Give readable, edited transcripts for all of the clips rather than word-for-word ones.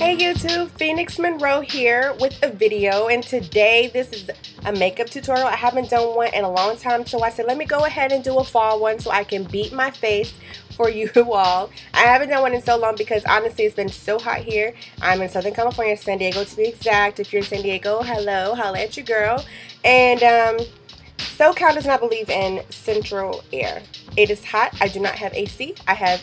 Hey YouTube, Phoenix Monroe here with a video, and today this is a makeup tutorial. I haven't done one in a long time, so I said let me go ahead and do a fall one so I can beat my face for you all. I haven't done one in so long because honestly it's been so hot here. I'm in Southern California, San Diego to be exact. If you're in San Diego, hello, holla at your girl. And SoCal does not believe in central air. It is hot. I do not have AC. I have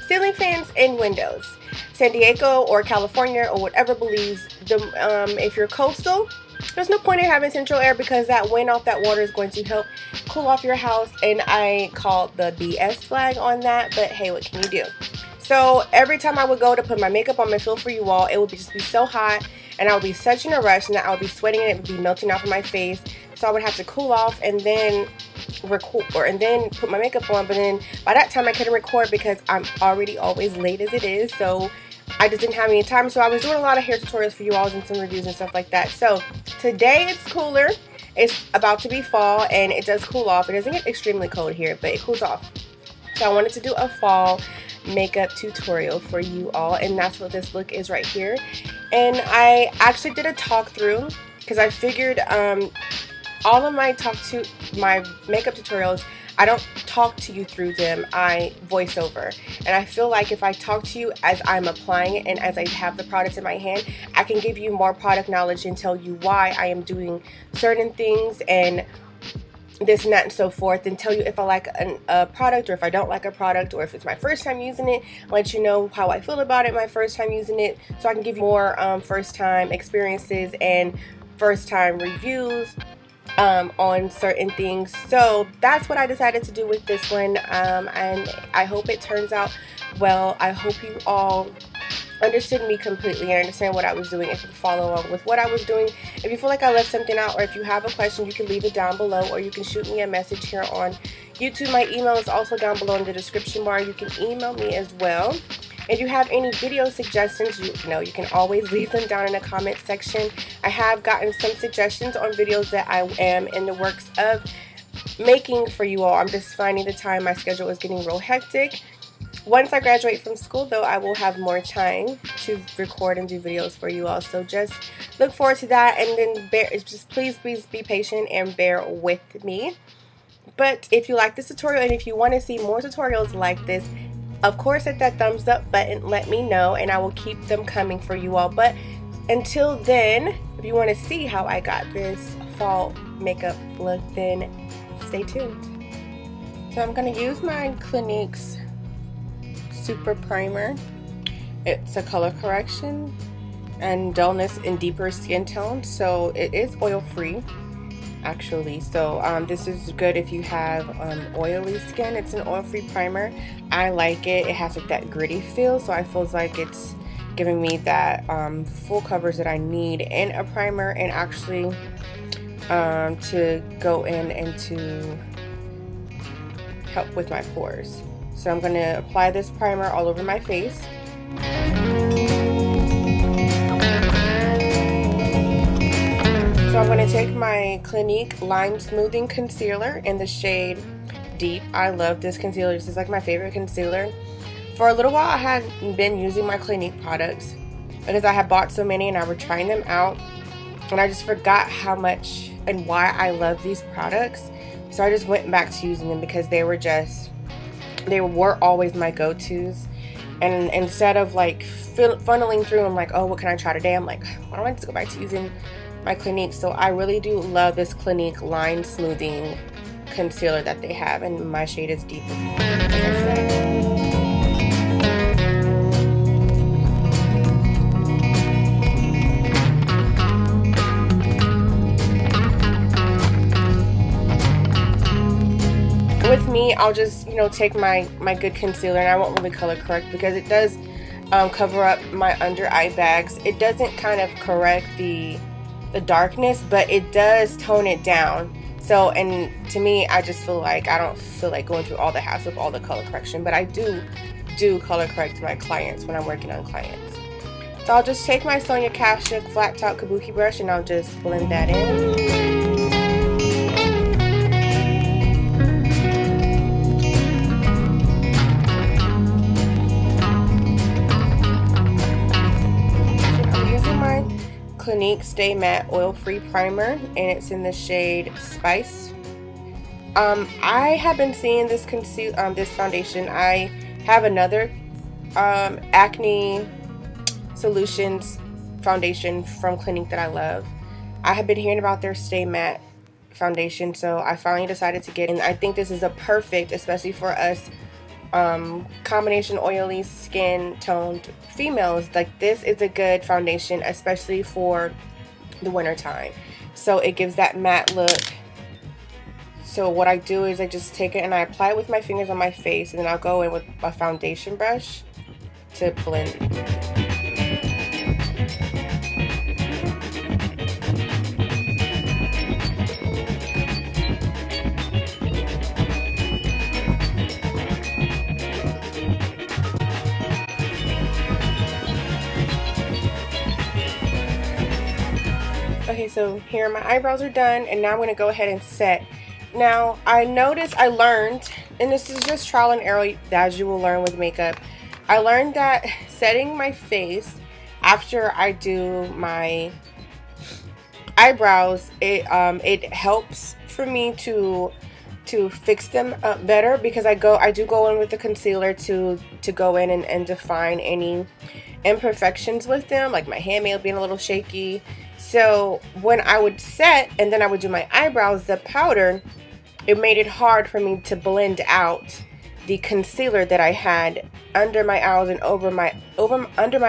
ceiling fans and windows. San Diego or California or whatever believes if you're coastal, there's no point in having central air because that wind off that water is going to help cool off your house, and I call the BS flag on that, but hey, what can you do? So every time I would go to put my makeup on my feel for you all, it would just be so hot and I would be such in a rush and that I would be sweating and it would be melting off of my face, so I would have to cool off and then put my makeup on. But then by that time I couldn't record because I'm already always late as it is, so I just didn't have any time. So I was doing a lot of hair tutorials for you all and some reviews and stuff like that. So today it's cooler. It's about to be fall and it does cool off. It doesn't get extremely cold here, but it cools off. So I wanted to do a fall makeup tutorial for you all, and that's what this look is right here. And I actually did a talk through because I figured all of my makeup tutorials, I don't talk to you through them, I voice over. And I feel like if I talk to you as I'm applying it and as I have the products in my hand, I can give you more product knowledge and tell you why I am doing certain things and this and that and so forth, and tell you if I like a product or if I don't like a product, or if it's my first time using it, let you know how I feel about it my first time using it, so I can give you more first time experiences and first time reviews on certain things. So that's what I decided to do with this one, and I hope it turns out well. I hope you all understood me completely and understand what I was doing. If you follow along with what I was doing, if you feel like I left something out, or if you have a question, you can leave it down below, or you can shoot me a message here on YouTube. My email is also down below in the description bar. You can email me as well. If you have any video suggestions, you can always leave them down in the comment section. I have gotten some suggestions on videos that I am in the works of making for you all. I'm just finding the time. My schedule is getting real hectic. Once I graduate from school, though, I will have more time to record and do videos for you all. So just look forward to that, and then please be patient and bear with me. But if you like this tutorial and if you want to see more tutorials like this, of course hit that thumbs up button, let me know, and I will keep them coming for you all. But until then, if you want to see how I got this fall makeup look, then stay tuned. So I'm going to use my Clinique's Super Primer. It's a color correction and dullness in deeper skin tones, so it is oil free actually. So this is good if you have oily skin. It's an oil free primer. I like it. It has like that gritty feel, so I feel like it's giving me that full coverage that I need in a primer, and actually to go in and to help with my pores. So I'm going to apply this primer all over my face. So I'm going to take my Clinique Line Smoothing Concealer in the shade Deep. I love this concealer. This is like my favorite concealer. For a little while I hadn't been using my Clinique products because I had bought so many and I was trying them out, and I just forgot how much and why I love these products. So I just went back to using them because they were always my go-tos. And instead of like funneling through, I'm like, oh, what can I try today? I'm like, why don't I just go back to using my Clinique? So I really do love this Clinique Line Smoothing Concealer that they have, and my shade is Deep, like I said. With me, I'll just take my good concealer, and I won't really color correct because it does cover up my under eye bags. It doesn't kind of correct the darkness, but it does tone it down. So, and to me, I just feel like I don't feel like going through all the hassle of all the color correction, but I do color correct my clients when I'm working on clients. So I'll just take my Sonia Kashuk flat top kabuki brush and I'll just blend that in. Clinique Stay Matte Oil-Free Primer, and it's in the shade Spice. I have been seeing this this foundation. I have another Acne Solutions foundation from Clinique that I love. I have been hearing about their Stay Matte foundation, so I finally decided to get it. And I think this is a perfect, especially for us combination oily skin toned females. Like, this is a good foundation, especially for the winter time. So it gives that matte look. So what I do is I just take it and I apply it with my fingers on my face, and then I'll go in with a foundation brush to blend. Okay, so here my eyebrows are done, and now I'm going to go ahead and set. Now, I learned, and this is just trial and error as you will learn with makeup, I learned that setting my face after I do my eyebrows, it helps for me to fix them up better, because I do go in with the concealer to go in and define any imperfections with them, like my hand may be a little shaky. So when I would set and then I would do my eyebrows, the powder, it made it hard for me to blend out the concealer that I had under my eyes and under my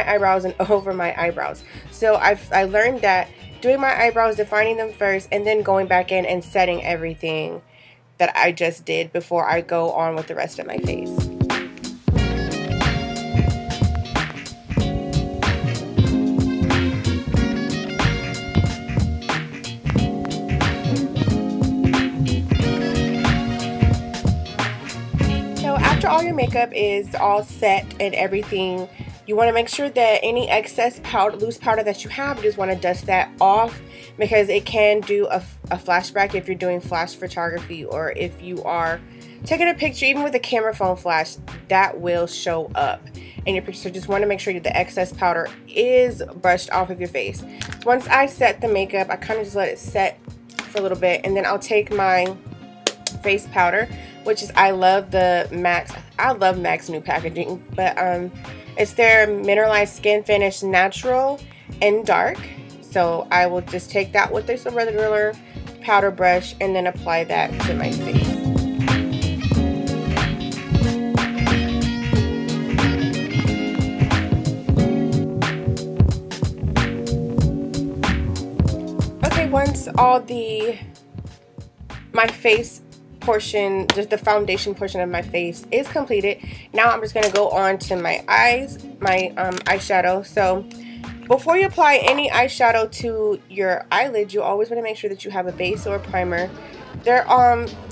eyebrows and over my eyebrows. So I learned that doing my eyebrows, defining them first, and then going back in and setting everything that I just did before I go on with the rest of my face. After all your makeup is all set and everything, you want to make sure that any excess powder, loose powder that you have, you just want to dust that off, because it can do a flashback if you're doing flash photography, or if you are taking a picture, even with a camera phone flash, that will show up in your picture. So just want to make sure that the excess powder is brushed off of your face. So once I set the makeup, I kind of just let it set for a little bit, and then I'll take my face powder, which is, I love MAC's new packaging, but it's their mineralized skin finish natural and dark. So I will just take that with this regular powder brush and then apply that to my face. Okay, once all my face portion, just the foundation portion of my face is completed, now I'm just going to go on to my eyes, my eyeshadow. So before you apply any eyeshadow to your eyelid, you always want to make sure that you have a base or a primer.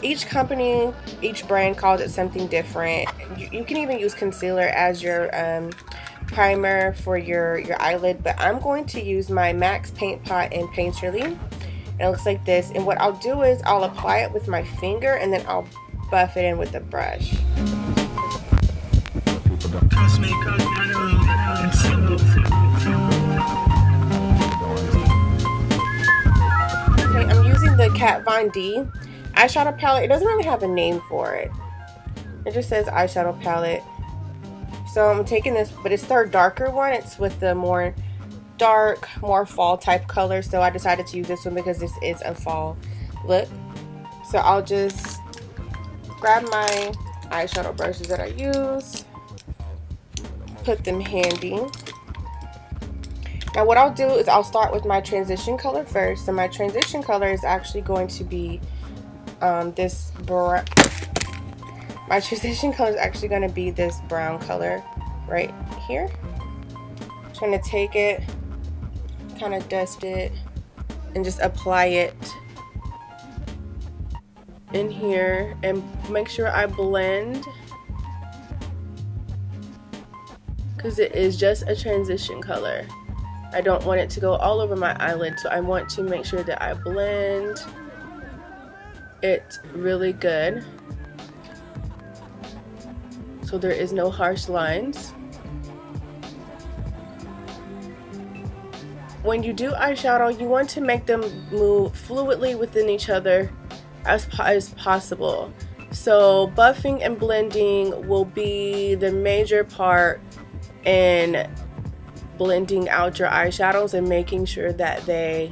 Each company, each brand calls it something different. You can even use concealer as your primer for your eyelid, but I'm going to use my MAC's Paint Pot and Painterly. It looks like this, and what I'll do is I'll apply it with my finger, and then I'll buff it in with a brush. Okay, I'm using the Kat Von D eyeshadow palette. It doesn't really have a name for it. It just says eyeshadow palette. So I'm taking this, but it's their darker one. It's with the more dark, more fall type color, so I decided to use this one because this is a fall look. So I'll just grab my eyeshadow brushes that I use, put them handy. Now what I'll do is I'll start with my transition color first. So my transition color is actually going to be this brown. My transition color is actually going to be this brown color right here. I'm trying to take it, kind of dust it, and just apply it in here, and make sure I blend, because it is just a transition color. I don't want it to go all over my eyelid, so I want to make sure that I blend it really good so there is no harsh lines. when you do eyeshadow, you want to make them move fluidly within each other as possible. So buffing and blending will be the major part in blending out your eyeshadows and making sure that they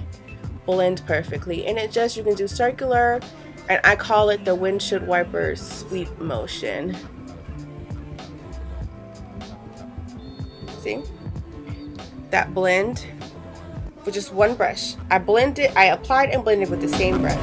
blend perfectly. And it just, you can do circular, and I call it the windshield wiper sweep motion. See that blend with just one brush. I applied and blended with the same brush.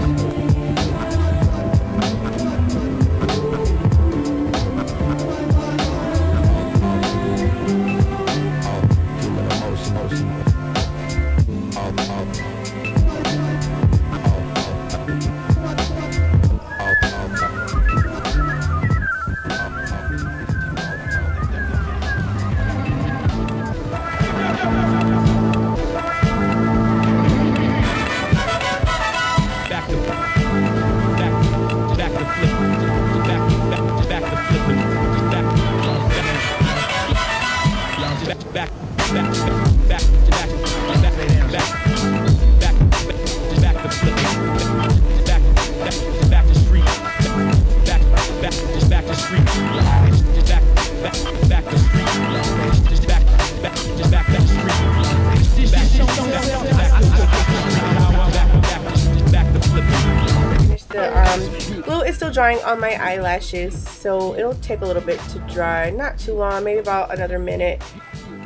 Glue is still drying on my eyelashes, so it'll take a little bit to dry, not too long, maybe about another minute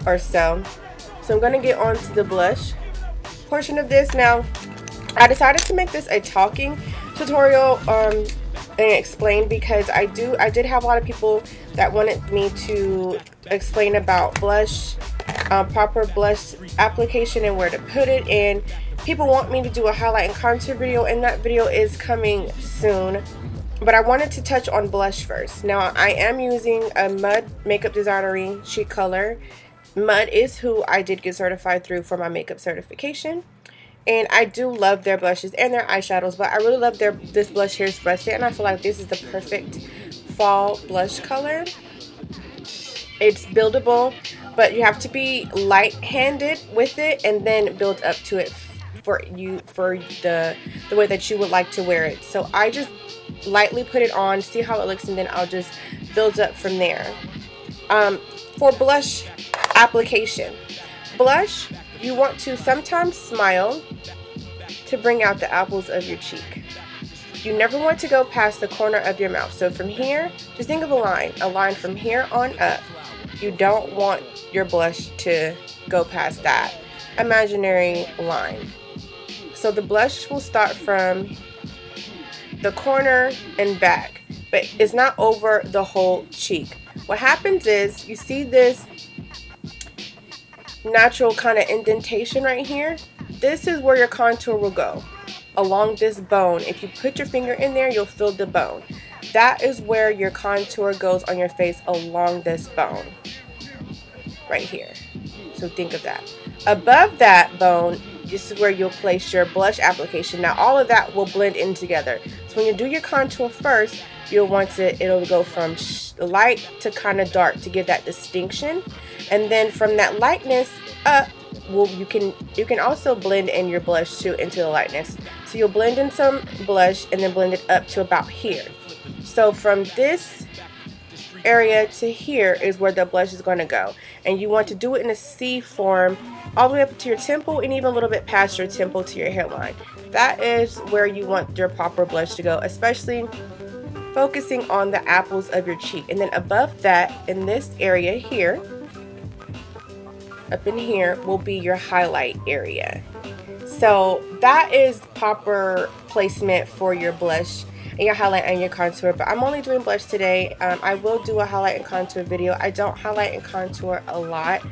or so. So I'm going to get on to the blush portion of this. Now, I decided to make this a talking tutorial and explain, because I did have a lot of people that wanted me to explain about blush, proper blush application and where to put it, and people want me to do a highlight and contour video, and that video is coming soon. But I wanted to touch on blush first. Now, I am using a Mud Makeup Designery Cheek Color. Mud is who I did get certified through for my makeup certification. And I do love their blushes and their eyeshadows, but I really love this blush here is Russet, and I feel like this is the perfect fall blush color. It's buildable, but you have to be light-handed with it and then build up to it for the way that you would like to wear it. So I just lightly put it on, see how it looks, and then I'll just build up from there. For blush application, blush, you want to sometimes smile to bring out the apples of your cheek. You never want to go past the corner of your mouth. So from here, just think of a line from here on up. You don't want your blush to go past that imaginary line. So the blush will start from the corner and back, but it's not over the whole cheek. What happens is, you see this natural kind of indentation right here? This is where your contour will go, along this bone. If you put your finger in there, you'll feel the bone. That is where your contour goes on your face, along this bone right here. So think of that. Above that bone, this is where you'll place your blush application. Now all of that will blend in together. So when you do your contour first, you'll want it'll go from light to kind of dark to give that distinction. And then from that lightness up, you can also blend in your blush too into the lightness. So you'll blend in some blush and then blend it up to about here. So from this area to here is where the blush is going to go, and you want to do it in a C form all the way up to your temple, and even a little bit past your temple to your hairline. That is where you want your proper blush to go, especially focusing on the apples of your cheek. And then above that, in this area here, up in here, will be your highlight area. So that is proper placement for your blush and your highlight and your contour. But I'm only doing blush today. I will do a highlight and contour video. I don't highlight and contour a lot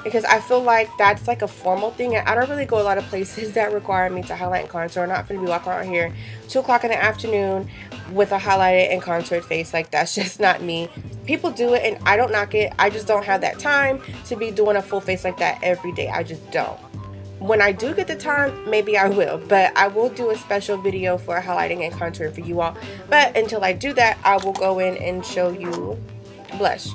because I feel like that's like a formal thing. I don't really go a lot of places that require me to highlight and contour. I'm not going to be walking around here 2 o'clock in the afternoon with a highlighted and contoured face. Like, that's just not me. People do it and I don't knock it. I just don't have that time to be doing a full face like that every day. I just don't. When I do get the time, maybe I will, but I will do a special video for highlighting and contouring for you all. But until I do that, I will go in and show you blush.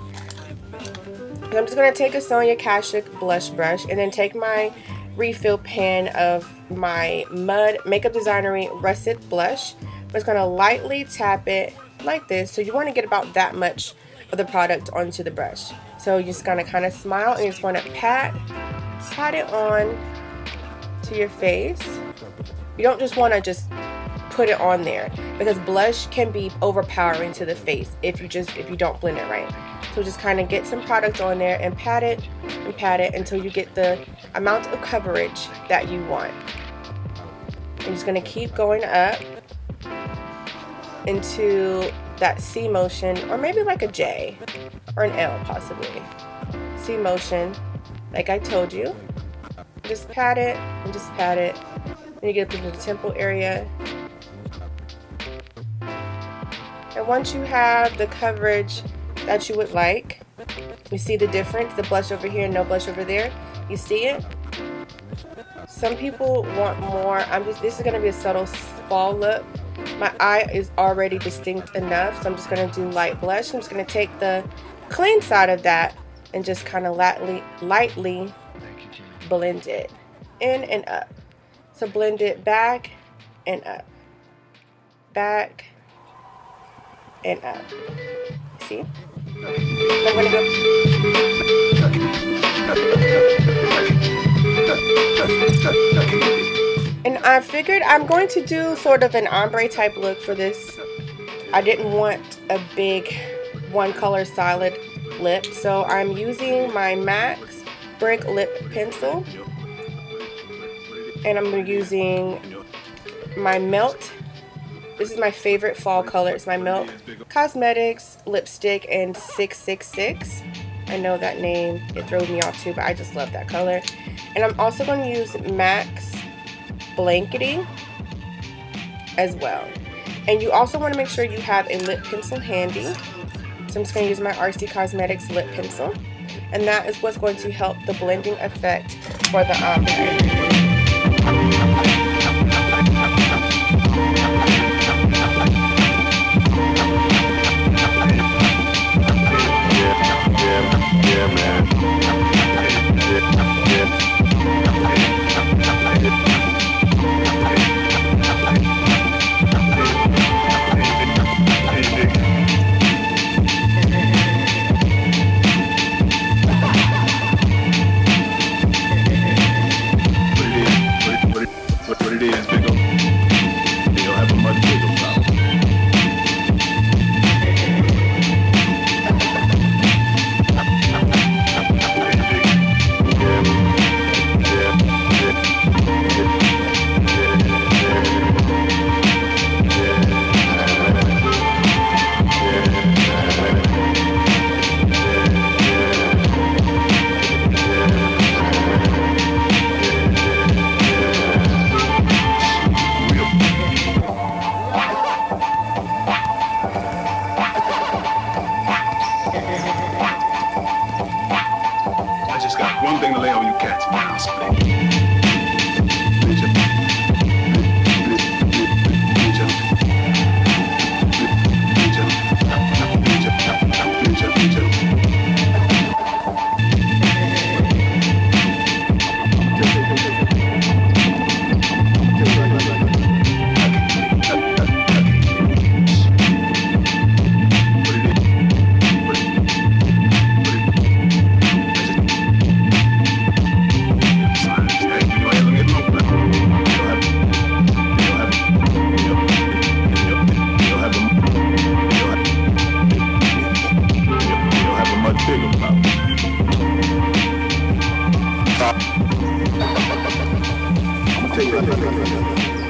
I'm just going to take a Sonia Kashuk blush brush and then take my refill pan of my Mud Makeup Designery Russet Blush. I'm just going to lightly tap it like this. So you want to get about that much of the product onto the brush. So you're just going to kind of smile and you just want to pat it on to your face. You don't just want to just put it on there, because blush can be overpowering to the face if you don't blend it right. So just kind of get some product on there and pat it until you get the amount of coverage that you want. I'm just going to keep going up into that C motion, or maybe like a J or an L possibly. C motion, like I told you. Just pat it and just pat it. Then you get up into the temple area. And once you have the coverage that you would like, you see the difference, the blush over here, no blush over there. You see it? Some people want more. This is going to be a subtle fall look. My eye is already distinct enough, so I'm just going to do light blush. I'm just going to take the clean side of that and just kind of lightly blend it in and up. So blend it back and up, back and up. See? I'm gonna go. And I figured I'm going to do sort of an ombre type look for this. I didn't want a big one color solid lip, so I'm using my MAC's Brick Lip Pencil, and I'm using my Melt. This is my favorite fall color. It's my Melt Cosmetics lipstick in 666. I know that name, it throws me off too, but I just love that color. And I'm also going to use MAC's Blanketing as well. And you also want to make sure you have a lip pencil handy. So I'm just going to use my RC Cosmetics lip pencil. And that is what's going to help the blending effect for the ombre. One thing to lay on you cats now, Take